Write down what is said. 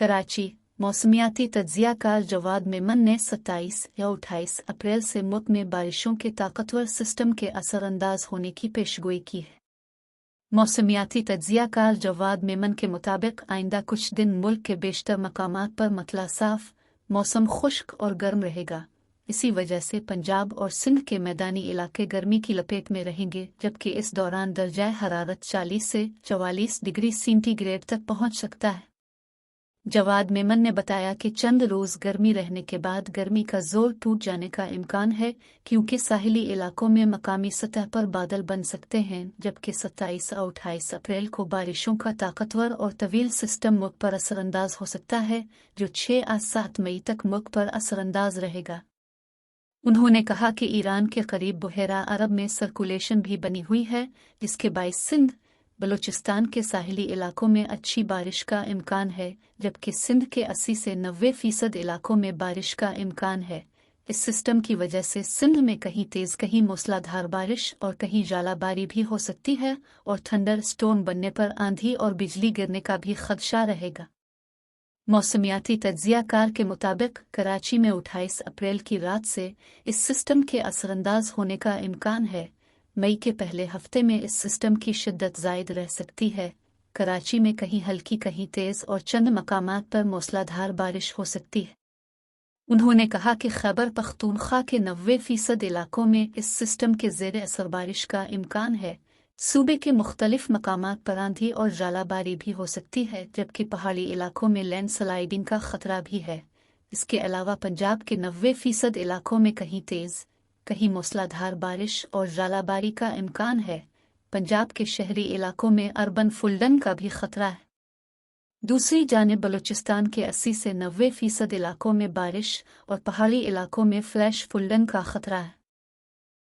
Karachi मौसमियाती तज्जिया car Jawad Memon ने 27 या 28 अप्रैल से मुल्क में बारिशों के ताकतवर सिस्टम के असरअंदाज होने की पेशगोई की है। मौसमियाती तज्जिया कार जवाद मेमन के मुताबिक आइंदा कुछ दिन मुल्क के बेशतर मकामात पर मतला साफ, मौसम खुश्क और गर्म रहेगा। इसी वजह से पंजाब और सिंध के मैदानी इलाके गर्मी की लपेट में रहेंगे, जबकि इस दौरान दर्जाए हरारत 40 से 44 डिग्री सेंटीग्रेड तक पहुंच सकता है। जवाद मेमन ने बताया कि चंद रोज़ गर्मी रहने के बाद गर्मी का जोर टूट जाने का इम्कान है, क्योंकि साहिली इलाकों में मकामी सतह पर बादल बन सकते हैं, जबकि 27 और 28 अप्रैल को बारिशों का ताकतवर और तवील सिस्टम मुल्क पर असरअंदाज हो सकता है, जो 6 या 7 मई तक मुल्क पर असरअंदाज रहेगा। उन्होंने कहा कि ईरान के करीब बहरा अरब में सर्कुलेशन भी बनी हुई है, जिसके बाइस सिंध बलूचिस्तान के साहिली इलाकों में अच्छी बारिश का इम्कान है, जबकि सिंध के 80 से 90% इलाकों में बारिश का इम्कान है। इस सिस्टम की वजह से सिंध में कहीं तेज़ कहीं मूसलाधार बारिश और कहीं जालाबारी भी हो सकती है और थंडर स्टोर्म बनने पर आंधी और बिजली गिरने का भी खदशा रहेगा। मौसमियाती तज्जिया कार के मुताबिक कराची में 28 अप्रैल की रात से इस सिस्टम के असरअंदाज होने का इम्कान है। मई के पहले हफ्ते में इस सिस्टम की शिद्दत ज़ायद रह सकती है। कराची में कहीं हल्की कहीं तेज़ और चंद मकामात पर मूसलाधार बारिश हो सकती है। उन्होंने कहा कि खैबर पख्तूनख्वा के 90% इलाकों में इस सिस्टम के ज़ेर असर बारिश का इम्कान है। सूबे के मुख्तलिफ मकामात पर आंधी और जालाबारी भी हो सकती है, जबकि पहाड़ी इलाकों में लैंडस्लाइडिंग का खतरा भी है। इसके अलावा पंजाब के 90% इलाकों में कहीं तेज़ कहीं मूसलाधार बारिश और जालाबारी का इम्कान है। पंजाब के शहरी इलाकों में अर्बन फ्लडन का भी खतरा है। दूसरी जानिब बलूचिस्तान के 80 से 90% इलाकों में बारिश और पहाड़ी इलाकों में फ्लैश फ्लडन का खतरा है।